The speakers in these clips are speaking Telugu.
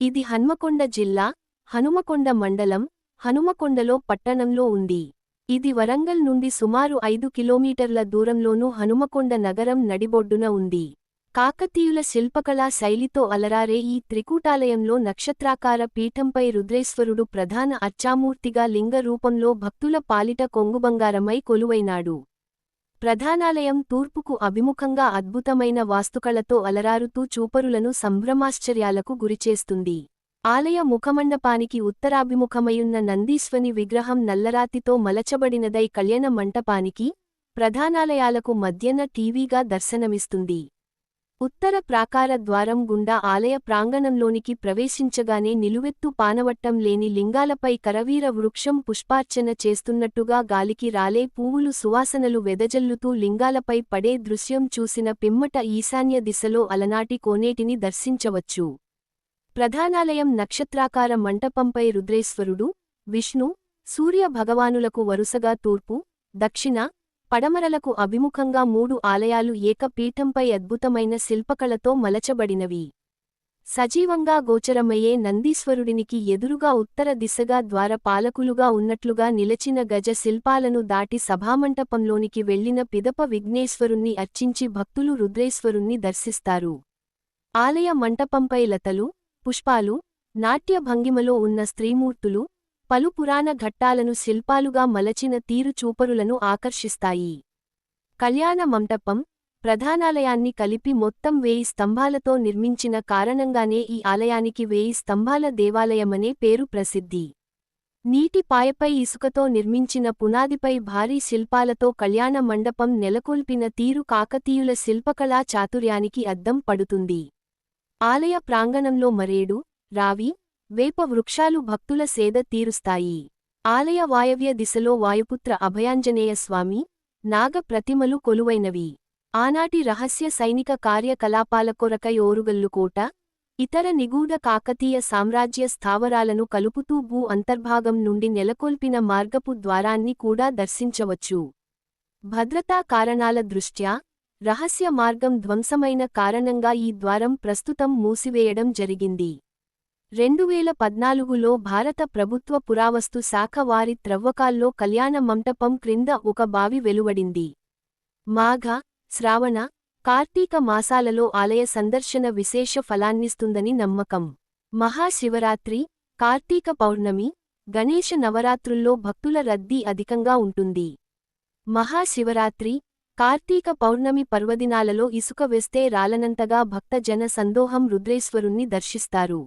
ఇది హన్మకొండ జిల్లా, హనుమకొండ మండలం, హనుమకొండలో పట్టణంలో ఉంది. ఇది వరంగల్ నుండి సుమారు 5 కిలోమీటర్ల దూరంలోనూ హనుమకొండ నగరం నడిబొడ్డున ఉంది. కాకతీయుల శిల్పకళా శైలితో అలరారే ఈ త్రికూటాలయంలో నక్షత్రాకార పీఠంపై రుద్రేశ్వరుడు ప్రధాన అర్చామూర్తిగా లింగ రూపంలో భక్తుల పాలిట కొంగుబంగారమై కొలువైనాడు. ప్రధానాలయం తూర్పుకు అభిముఖంగా అద్భుతమైన వాస్తుకళతో అలరారుతూ చూపరులను సంభ్రమాశ్చర్యాలకు గురిచేస్తుంది. ఆలయ ముఖమండపానికి ఉత్తరాభిముఖమయున్న నందీశ్వని విగ్రహం నల్లరాతితో మలచబడినదై కళ్యాణ మంటపానికి, ప్రధానాలయాలకు మధ్యన టీవీగా దర్శనమిస్తుంది. ఉత్తర ప్రాకార ద్వారం గుండా ఆలయ ప్రాంగణంలోనికి ప్రవేశించగానే నిలువెత్తు పానవట్టం లేని లింగాలపై కరవీర వృక్షం పుష్పార్చన చేస్తున్నట్టుగా గాలికి రాలే పువ్వులు సువాసనలు వెదజల్లుతూ లింగాలపై పడే దృశ్యం చూసిన పిమ్మట ఈశాన్య దిశలో అలనాటి కోనేటిని దర్శించవచ్చు. ప్రధానాలయం నక్షత్రాకార మంటపంపై రుద్రేశ్వరుడు, విష్ణు, సూర్య భగవానులకు వరుసగా తూర్పు, దక్షిణ, పడమరలకు అభిముఖంగా 3 ఆలయాలు ఏక పీఠంపై అద్భుతమైన శిల్పకళతో మలచబడినవి. సజీవంగా గోచరమయ్యే నందీశ్వరుడినికి ఎదురుగా ఉత్తర దిశగా ద్వార పాలకులుగా ఉన్నట్లుగా నిలచిన గజ శిల్పాలను దాటి సభామంటపంలోనికి వెళ్లిన పిదప విఘ్నేశ్వరుణ్ణి అర్చించి భక్తులు రుద్రేశ్వరుణ్ణి దర్శిస్తారు. ఆలయ మంటపంపై లతలు, పుష్పాలు, నాట్య భంగిమలో ఉన్న స్త్రీమూర్తులు, పలు పురాణ ఘట్టాలను శిల్పాలుగా మలచిన తీరు చూపరులను ఆకర్షిస్తాయి. కళ్యాణ మంటపం, ప్రధానాలయాన్ని కలిపి మొత్తం 1000 స్తంభాలతో నిర్మించిన కారణంగానే ఈ ఆలయానికి 1000 స్తంభాల దేవాలయమనే పేరు ప్రసిద్ధి. నీటి పాయపై ఇసుకతో నిర్మించిన పునాదిపై భారీ శిల్పాలతో కళ్యాణ మండపం నెలకొల్పిన తీరు కాకతీయుల శిల్పకళా చాతుర్యానికి అద్దం పడుతుంది. ఆలయ ప్రాంగణంలో మరేడు, రావి, వేప వృక్షాలు భక్తుల సేద తీరుస్తాయి. ఆలయ వాయవ్య దిశలో వాయుపుత్ర అభయాంజనేయ స్వామి, నాగ ప్రతిమలు కొలువైనవి. ఆనాటి రహస్య సైనిక కార్యకలాపాల కొరకై ఓరుగల్లుకోట, ఇతర నిగూఢ కాకతీయ సామ్రాజ్య స్థావరాలను కలుపుతూ భూ అంతర్భాగం నుండి నెలకొల్పిన మార్గపు ద్వారాన్ని కూడా దర్శించవచ్చు. భద్రతా కారణాల దృష్ట్యా, రహస్య మార్గం ధ్వంసమైన కారణంగా ఈ ద్వారం ప్రస్తుతం మూసివేయడం జరిగింది. 2014లో భారత ప్రభుత్వ పురావస్తు శాఖ వారి త్రవ్వకాల్లో కళ్యాణ మంటపం క్రింద ఒక బావి వెలువడింది. మాఘ, శ్రావణ, కార్తీక మాసాలలో ఆలయ సందర్శన విశేష ఫలాన్నిస్తుందని నమ్మకం. మహాశివరాత్రి, కార్తీక పౌర్ణమి, గణేశ నవరాత్రుల్లో భక్తుల రద్దీ అధికంగా ఉంటుంది. మహాశివరాత్రి, కార్తీక పౌర్ణమి పర్వదినాలలో ఇసుక వేస్తే రాలనంతగా భక్త జన సందోహం రుద్రేశ్వరుణ్ణి దర్శిస్తారు.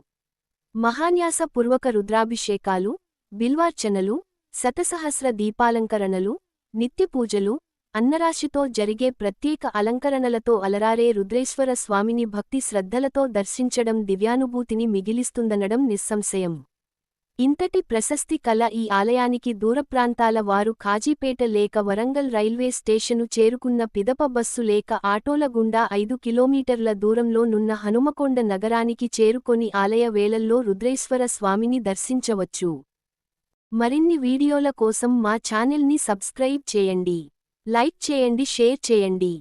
మహాన్యాస పూర్వక రుద్రాభిషేకాలు, బిల్వార్చనలు, శతసహస్ర దీపాలంకరణలు, నిత్యపూజలు, అన్నరాశితో జరిగే ప్రత్యేక అలంకరణలతో అలరారే రుద్రేశ్వర స్వామిని భక్తి శ్రద్ధలతో దర్శించడం దివ్యానుభూతిని మిగిలిస్తుందనడం నిస్సంశయం. ఇంతటి ప్రశస్తి కల ఈ ఆలయానికి దూరప్రాంతాల వారు ఖాజీపేట లేక వరంగల్ రైల్వే స్టేషను చేరుకున్న పిదప బస్సు లేక ఆటోల గుండా 5 కిలోమీటర్ల దూరంలో నున్న హనుమకొండ నగరానికి చేరుకొని ఆలయ వేళల్లో రుద్రేశ్వర స్వామిని దర్శించవచ్చు. మరిన్ని వీడియోల కోసం మా ఛానెల్ని సబ్స్క్రైబ్ చేయండి, లైక్ చేయండి, షేర్ చేయండి.